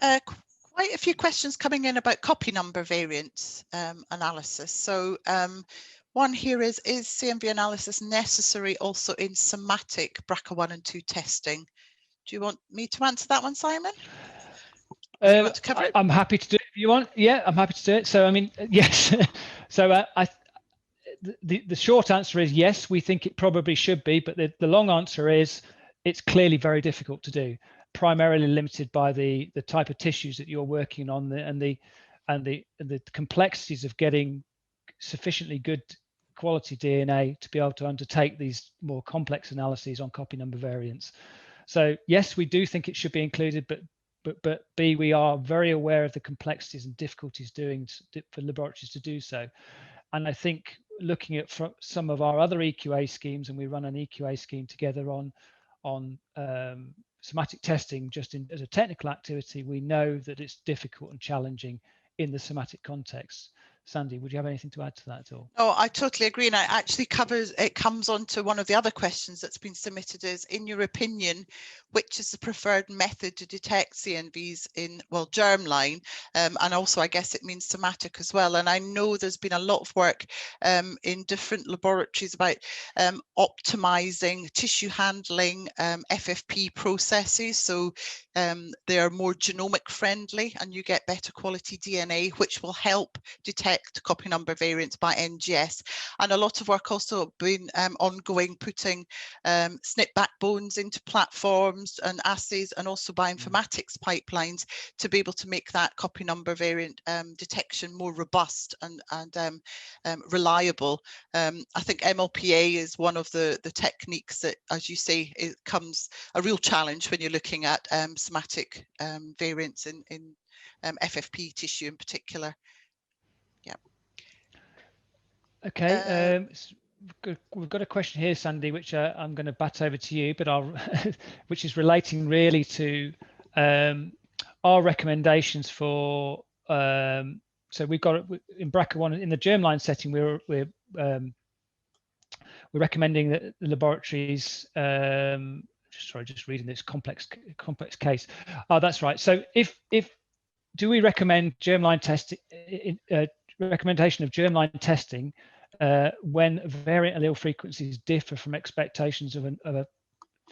Quite a few questions coming in about copy number variant analysis. So one here is CMV analysis necessary also in somatic BRCA1 and 2 testing? Do you want me to answer that one, Simon? I'm happy to do it if you want. Yeah, I'm happy to do it. So I mean, yes. So the short answer is yes, we think it probably should be, but the long answer is it's clearly very difficult to do, primarily limited by the type of tissues that you're working on, and the complexities of getting sufficiently good quality DNA to be able to undertake these more complex analyses on copy number variants. So yes, we do think it should be included, but B, we are very aware of the complexities and difficulties for laboratories to do so. And I think looking at some of our other EQA schemes, and we run an EQA scheme together on somatic testing just as a technical activity, we know that it's difficult and challenging in the somatic context. Sandi, would you have anything to add to that at all? Oh, I totally agree. And it comes on to one of the other questions that's been submitted is, in your opinion, which is the preferred method to detect CNVs in, well, germline, and also I guess it means somatic as well. And I know there's been a lot of work in different laboratories about optimizing tissue handling FFP processes. So they are more genomic friendly, and you get better quality DNA, which will help detect copy number variants by NGS. And a lot of work also been ongoing, putting SNP backbones into platforms and assays, and also bioinformatics pipelines to be able to make that copy number variant detection more robust and reliable. I think MLPA is one of the techniques that, as you say, it comes a real challenge when you're looking at somatic variants in FFP tissue in particular. Yeah. Okay. We've got a question here, Sandi, which I'm going to bat over to you, but which is relating really to our recommendations for. So we've got in BRCA1 in the germline setting. We're recommending that the laboratories. Just reading this complex case. Oh, that's right. So if do we recommend germline testing? Recommendation of germline testing when variant allele frequencies differ from expectations of a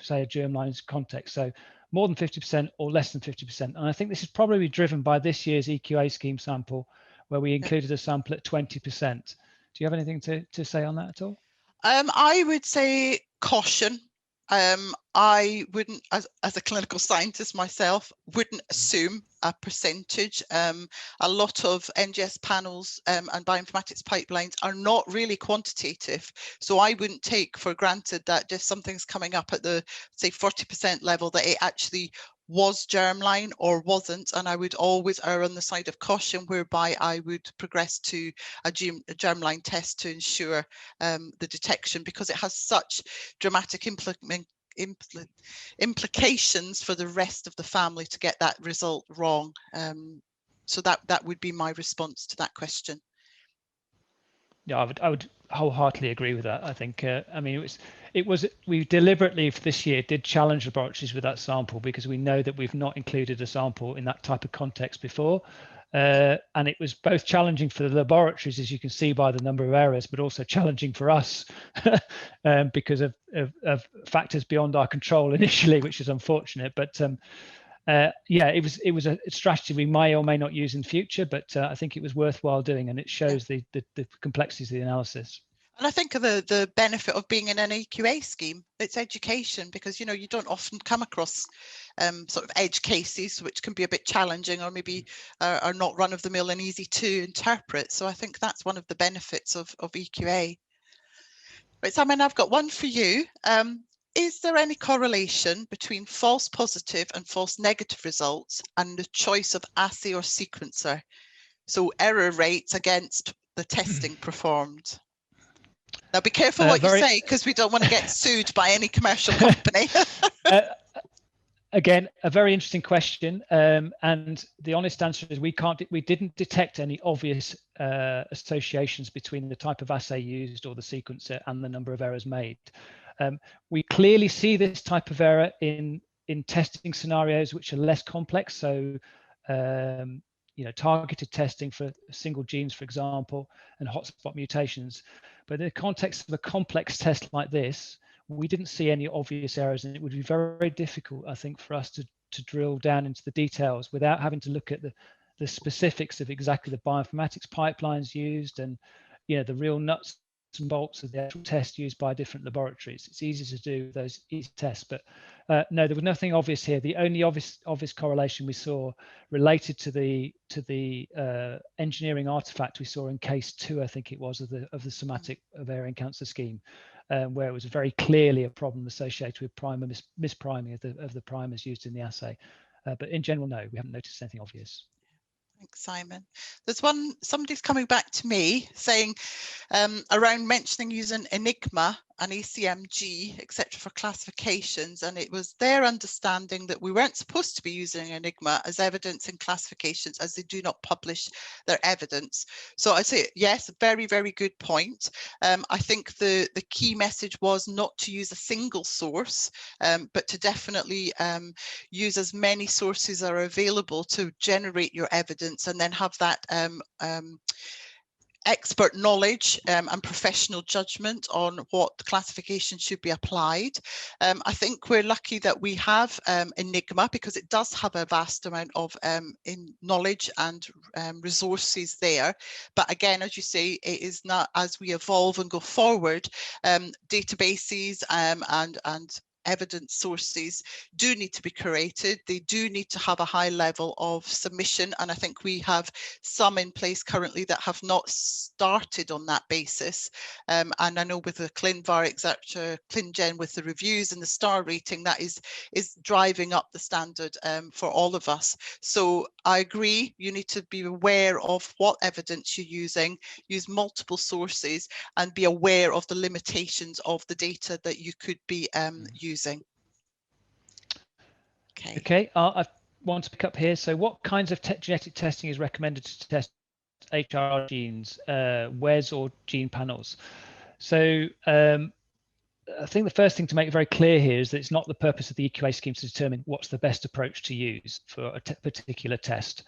say, a germline context. So more than 50% or less than 50%. And I think this is probably driven by this year's EQA scheme sample, where we included a sample at 20%. Do you have anything to say on that at all? I would say caution. I wouldn't, as a clinical scientist myself, wouldn't assume a percentage. A lot of NGS panels and bioinformatics pipelines are not really quantitative. So I wouldn't take for granted that just something's coming up at the, say, 40% level, that it actually was germline or wasn't. And I would always err on the side of caution, whereby I would progress to a germline test to ensure the detection, because it has such dramatic implications for the rest of the family to get that result wrong. So that would be my response to that question. Yeah, I would wholeheartedly agree with that. I think, I mean, we deliberately for this year did challenge laboratories with that sample, because we know that we've not included a sample in that type of context before. And it was both challenging for the laboratories, as you can see by the number of errors, but also challenging for us because of factors beyond our control initially, which is unfortunate. But yeah, it was a strategy we may or may not use in future, but I think it was worthwhile doing, and it shows the complexities of the analysis. And I think of the benefit of being in an EQA scheme, it's education, because you don't often come across sort of edge cases which can be a bit challenging, or maybe are not run of the mill and easy to interpret. So I think that's one of the benefits of EQA. Right, Simon, I've got one for you. Is there any correlation between false positive and false negative results and the choice of assay or sequencer? So error rates against the testing performed. Now be careful what you say, because we don't want to get sued by any commercial company. Again, a very interesting question, and the honest answer is we didn't detect any obvious associations between the type of assay used or the sequencer and the number of errors made. We clearly see this type of error in testing scenarios which are less complex. So, targeted testing for single genes, for example, and hotspot mutations. But in the context of a complex test like this, we didn't see any obvious errors, and it would be very, very difficult, I think, for us to drill down into the details without having to look at the specifics of exactly the bioinformatics pipelines used and the real nuts and bolts of the actual test used by different laboratories. It's easy to do those easy tests, but no, there was nothing obvious here. The only obvious correlation we saw related to the engineering artifact we saw in case 2, I think it was, of the somatic ovarian cancer scheme, where it was very clearly a problem associated with primer mispriming of the primers used in the assay. But in general, no, we haven't noticed anything obvious. Thanks, Simon. There's somebody's coming back to me saying around mentioning using Enigma and ACMG, etc., for classifications, and it was their understanding that we weren't supposed to be using Enigma as evidence in classifications, as they do not publish their evidence. So I say yes, a very, very good point. I think the key message was not to use a single source, but to definitely use as many sources as are available to generate your evidence, and then have that expert knowledge and professional judgment on what classification should be applied. I think we're lucky that we have Enigma, because it does have a vast amount of knowledge and resources there. But again, as you say, it is not, as we evolve and go forward, databases and evidence sources do need to be curated. They do need to have a high level of submission, and I think we have some in place currently that have not started on that basis. And I know with the ClinVar, etc., ClinGen, with the reviews and the star rating, that is driving up the standard for all of us. So I agree, you need to be aware of what evidence you're using, use multiple sources, and be aware of the limitations of the data that you could be using. Okay, I want to pick up here. So what kinds of genetic testing is recommended to test HRR genes, WES or gene panels? So I think the first thing to make very clear here is that it's not the purpose of the EQA scheme to determine what's the best approach to use for a particular test.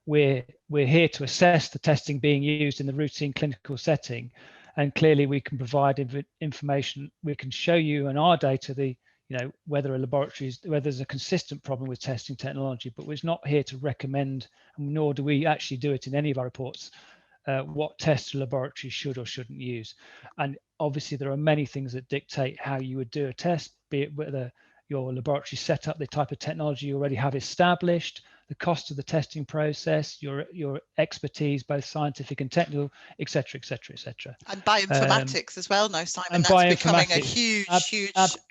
We're here to assess the testing being used in the routine clinical setting, and clearly we can provide information. We can show you in our data the whether there's a consistent problem with testing technology, but we're not here to recommend, nor do we actually do it in any of our reports, what tests a laboratory should or shouldn't use. And obviously there are many things that dictate how you would do a test, be it whether your laboratory setup, the type of technology you already have established, the cost of the testing process, your expertise, both scientific and technical, et cetera, et cetera, et cetera. And bioinformatics as well now, Simon. And that's becoming a huge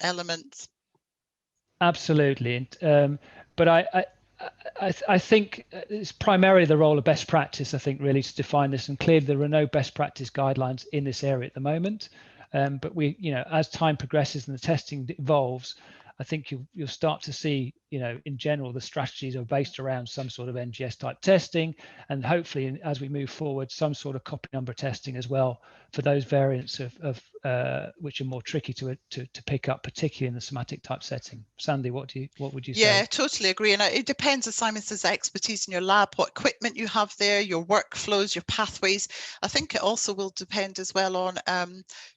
element. Absolutely. But I think it's primarily the role of best practice, I think, really to define this. And clearly there are no best practice guidelines in this area at the moment. But as time progresses and the testing evolves, I think you'll start to see, in general, the strategies are based around some sort of NGS type testing, and hopefully, as we move forward, some sort of copy number testing as well for those variants of which are more tricky to pick up, particularly in the somatic type setting. Sandi, what would you say? Yeah, totally agree. And it depends, as Simon says, the expertise in your lab, what equipment you have there, your workflows, your pathways. I think it also will depend as well on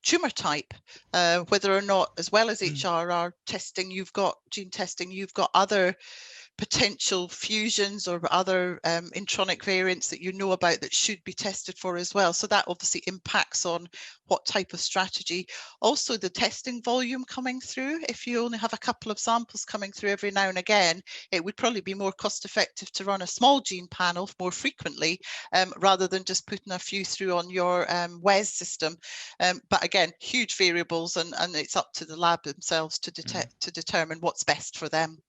tumor type, whether or not, as well as HRR testing, you've got gene testing, you've got other potential fusions or other intronic variants that you know about that should be tested for as well. So that obviously impacts on what type of strategy. Also the testing volume coming through. If you only have a couple of samples coming through every now and again, it would probably be more cost effective to run a small gene panel more frequently rather than just putting a few through on your WES system. But again, huge variables, and it's up to the lab themselves to determine what's best for them.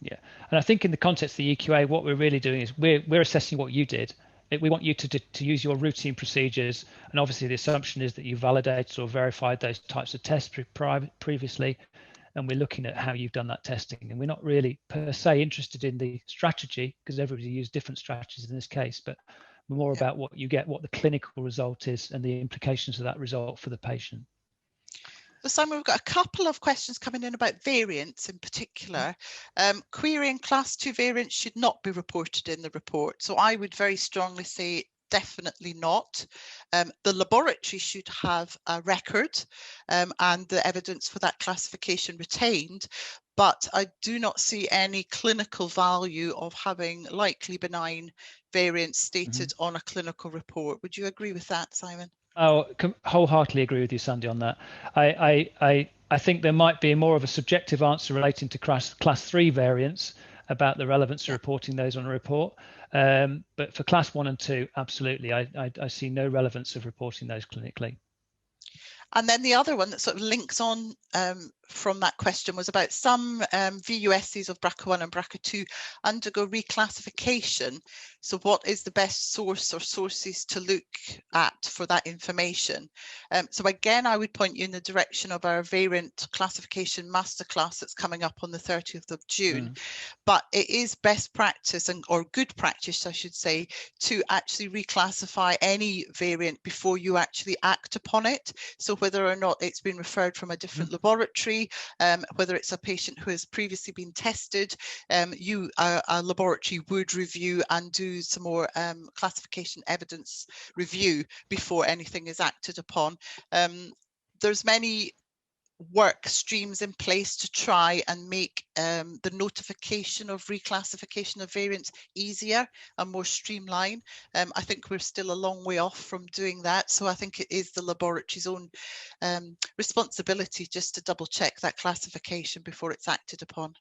Yeah, and I think in the context of the EQA, what we're really doing is we're assessing what you did. We want you to use your routine procedures, and obviously the assumption is that you validated or verified those types of tests previously, and we're looking at how you've done that testing. And we're not really per se interested in the strategy, because everybody used different strategies in this case, but more about what you get, what the clinical result is, and the implications of that result for the patient. So Simon, we've got a couple of questions coming in about variants in particular. Querying class 2 variants should not be reported in the report. So I would very strongly say definitely not. The laboratory should have a record and the evidence for that classification retained, but I do not see any clinical value of having likely benign variants stated on a clinical report. Would you agree with that, Simon? Oh, wholeheartedly agree with you, Sandi, on that. I think there might be more of a subjective answer relating to class 3 variants about the relevance of reporting those on a report. But for class 1 and 2, absolutely, I see no relevance of reporting those clinically. And then the other one that sort of links on from that question was about some VUSs of BRCA1 and BRCA2 undergo reclassification. So what is the best source or sources to look at for that information? So again, I would point you in the direction of our variant classification masterclass that's coming up on the 30th of June. But it is best practice, or good practice, I should say, to actually reclassify any variant before you actually act upon it. So whether or not it's been referred from a different laboratory, whether it's a patient who has previously been tested, a laboratory would review and do some more classification evidence review before anything is acted upon. There's many work streams in place to try and make the notification of reclassification of variants easier and more streamlined. I think we're still a long way off from doing that, so I think it is the laboratory's own responsibility just to double check that classification before it's acted upon.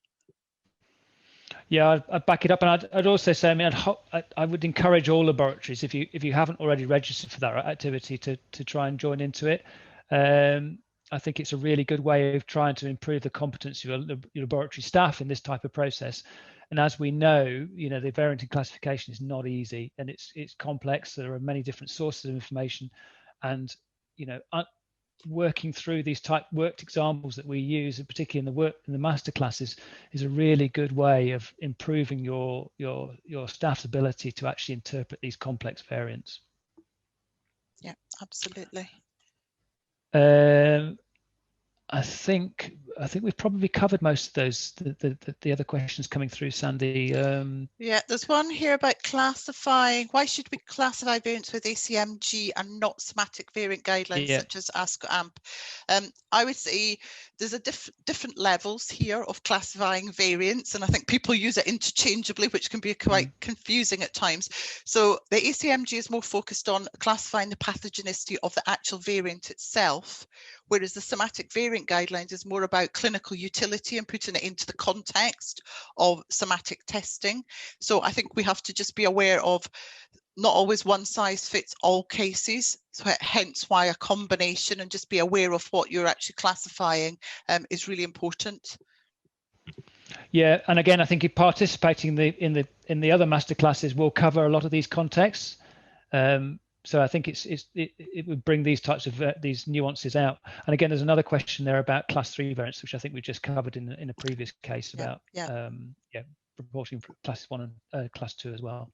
Yeah, I'd back it up, and I'd also say, I mean, I would encourage all laboratories, if you haven't already registered for that activity, to try and join into it. I think it's a really good way of trying to improve the competency of your laboratory staff in this type of process. And as we know, the variant classification is not easy, and it's complex. There are many different sources of information, and working through these worked examples that we use, and particularly in the master classes, is a really good way of improving your staff's ability to actually interpret these complex variants. Yeah, absolutely. I think I think we've probably covered most of those. The other questions coming through, Sandy. Yeah, there's one here about classifying. Why should we classify variants with ACMG and not somatic variant guidelines such as ASCO-AMP? I would say there's a different levels here of classifying variants, and I think people use it interchangeably, which can be quite confusing at times. So the ACMG is more focused on classifying the pathogenicity of the actual variant itself, whereas the somatic variant guidelines is more about clinical utility and putting it into the context of somatic testing. So I think we have to just be aware of not always one size fits all cases, so hence why a combination, and just be aware of what you're actually classifying is really important. Yeah, and again, I think participating in the other masterclasses will cover a lot of these contexts. So I think it would bring these types of these nuances out. And again, there's another question there about class 3 variants, which I think we just covered in a previous case about reporting class 1 and class 2 as well.